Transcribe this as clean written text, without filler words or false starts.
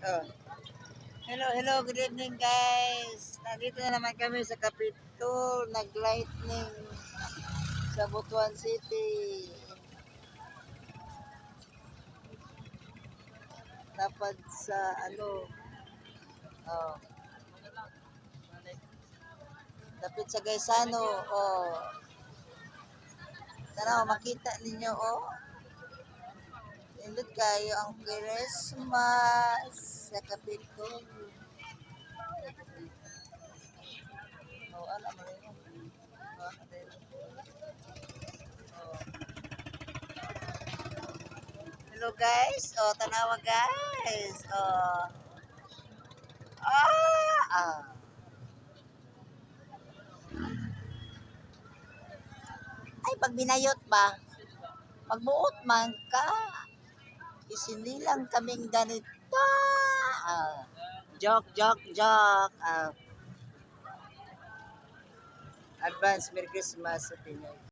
Oh. Hello, good evening guys. Nandito na naman kami sa Capitol, nag-lightning sa Butuan City. Dapat sa oh, dapat sa Gaisano, oh. Sana makita ninyo, oh. Indot kayo ang Christmas sa Capitol. Oh, ano mo rin yun? Oh, ano rin? Oh. Hello guys. Oh, tanawa guys. Oh. Ah. Ay, pag binayot ba? Magbuot man ka. Isinilang kaming ganito. Ah. Joke. Advance Merry Christmas sa Pinoy.